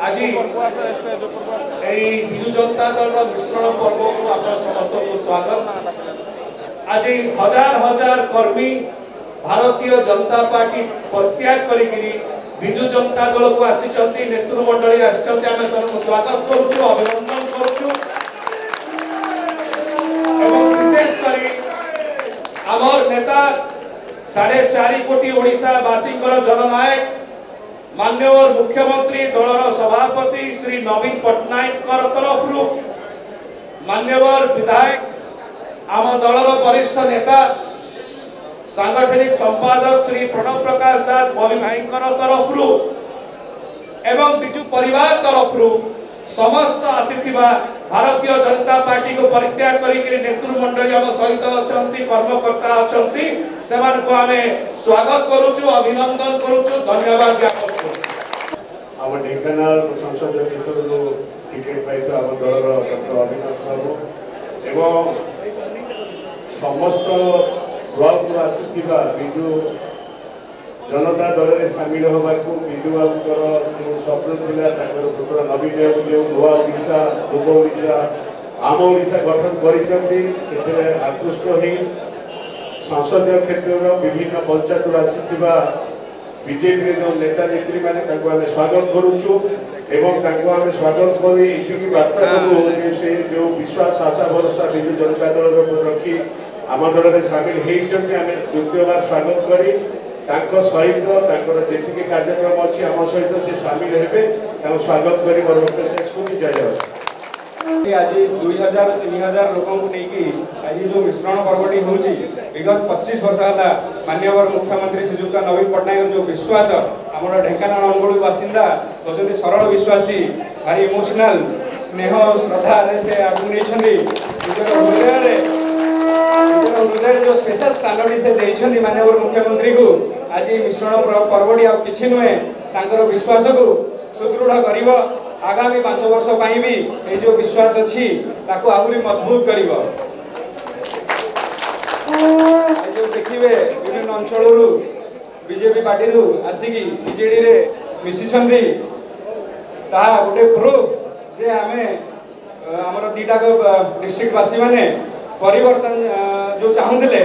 आज विजु जनता दल मिश्रण पर्व को आप समस्त को स्वागत। आज हजार हजार कर्मी भारतीय जनता पार्टी परित्याग करी विजु जनता दल को आसी नेतृमंडली आम स्वागत करुचु अभिनंदन करुचु। विशेषकर आमर नेता 4.5 कोटी ओडिशावासी जननायक माननीय मुख्यमंत्री दलर सभापति श्री नवीन पट्टनायक तरफ माननीय विधायक आम दलर वरिष्ठ नेता सांगठनिक संपादक श्री प्रणव प्रकाश दास बबी भाई तरफ एवं बिजु परिवार तरफ समस्त आसीथिबा भारतीय जनता पार्टी को परित्याग करी नेतृमंडली आम सहित अछंती कर्मकर्ता अछंती सेमान को आमे स्वागत करूछु अभिनंदन करूछु धन्यवाद ज्ञापन करूछु। आम ढेंकानाल संसदीय क्षेत्र टिकेट पाई आम दलर डॉक्टर अविनाश बाबू एवं समस्त ब्लॉक रू आसीथिबा बिजु जनता दल में सामिल होगा विजु बाबूर जो स्वप्न था पुत्र नवीन बाबू जो नुआ ओडिशा पूर्व ओडिशा आम ओडिशा गठन कर आकृष्ट हो संसदीय क्षेत्र विभिन्न पंचायत आसीथिबा बीजेपी जो नेता नेत्री मैंने स्वागत करुचु एवं स्वागत कर बार्ता करूँ से जो विश्वास आशा भरोसा विजु जनता दल रखी आम दल में सामिल होती आम द्वितीय बार स्वागत करी सहित जी कार्यक्रम अच्छी आम सहित से सामिल हे स्वागत कर शेष को भी जाए। आज 2000-3000 लोक आज जो मिश्रण पर्वटी हो विगत 25 वर्ष है माननीय मुख्यमंत्री श्रीजुक्त नवीन पट्टनायक जो विश्वास आम ढेंकानाल अनुगुल बासिंदा कहते सरल विश्वासी भारी इमोशनाल स्नेह श्रद्धा से आगे नहीं हृदय जो स्पेशल स्थान से देते माननीय मुख्यमंत्री को आज मिश्रण पर्वटी आ कि नुहे विश्वास को सुदृढ़ कर आगामी 5 वर्ष भी ये जो विश्वास अच्छी ताको आहुरी मजबूत कर जो देखिए विभिन्न अंचल बीजेपी पार्टी आसिक बीजेडी रे मिसी गोटे प्रूफ जे आमे आमर दीटा डिस्ट्रिक्ट वासी माने परिवर्तन जो चाहूले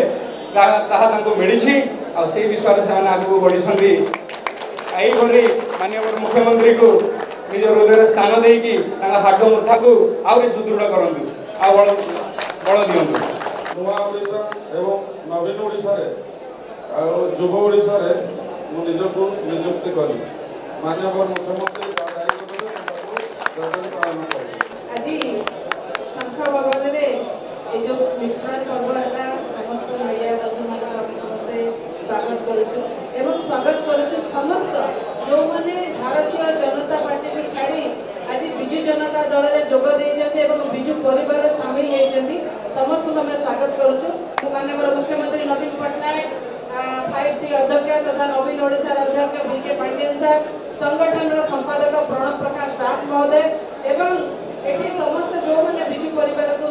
मिली से विश्वास से आगे बढ़ी यही माननीय मुख्यमंत्री को निज हृदय स्थान देकी हाड मुठा को आहरी सुदृढ़ करूँ बल दिंतु। नुआ ओडिशा एवं नवीन ओडिशा युव ओडिशा निजक नियुक्ति करी माननीय मुख्यमंत्री आज शंख भवन में जो मिश्रण पर्व है समस्त मीडिया माध्यम समस्ते स्वागत करुचु एवं स्वागत करुचु समस्त जो मैंने भारतीय जनता पार्टी को छाड़ी आज विजु जनता दल में जोग देते विजु परिवार सामिल होती समस्त को स्वागत करुचु। माननीय मुख्यमंत्री नवीन पट्टनायक 5T अध्यक्ष तथा नवीन ओडिशा अध्यक्ष VK पांडियन साहब संगठन संपादक प्रणव प्रकाश दास महोदय एवं एठी समस्त जो मैंने विजु परिवार को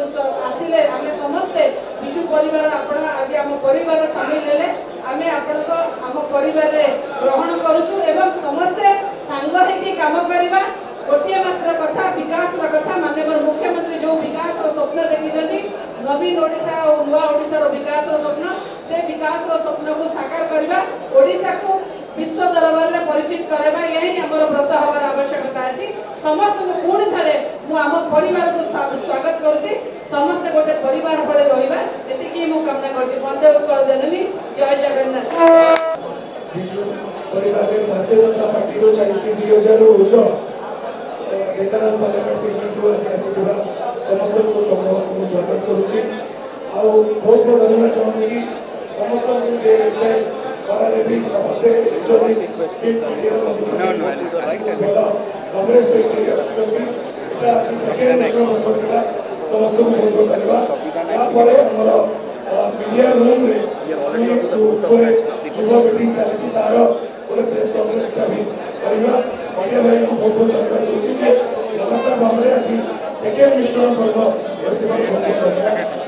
आसिले आमे समस्ते विजु परिवार आपण आज आम परिवार सामिल हेले आमे आपण को आम परिवार ग्रहण करूछु एवं समस्ते सांग हेकी काम करबा गोटे मात्र कथा विकास कथा माननीय मुख्यमंत्री जो विकास स्वप्न देखिछथि नवीन ओडिशा और नुआ ओडिशा रो विकास स्वप्न से विकास स्वप्न को साकार करबा ओडिशा को विश्व दरबार में परिचित करबा यही हमर व्रत हबार आवश्यकता अछि। समस्त को पुणी थारे मु आम परिवार को स्वागत करूची समस्त गोटे परिवार भले रहिबा एतिकी मु कामना करछी। वंदे उत्कल जननी जय जगन्नाथ। विजु परिवार में भारतीय जनता पार्टी को चारिकी 2000 ऊर्ध्व ढेंकानाल पार्लियामेंट सेगमेंट आज आसीथिबा समस्त को स्वागत करूची आ बहुत बहुत धन्यवाद चाहूँगी समस्त को जे करारे भी समस्ते इलेक्ट्रॉनिक प्रिंट मीडिया कवरेज करके आसुचंती एटा आज सेकेंड मिश्रण होता समस्त को बहुत बहुत धन्यवाद। या पर हमर मीडिया रूम रे हम जो ऊपर युवा मीटिंग चली तार गोटे प्रेस कॉन्फ्रेंस भी करवा मीडिया भाई को बहुत बहुत धन्यवाद दूसरी लगातार भाव में आज सेकेंड मिश्रण पर्व बहुत बहुत धन्यवाद।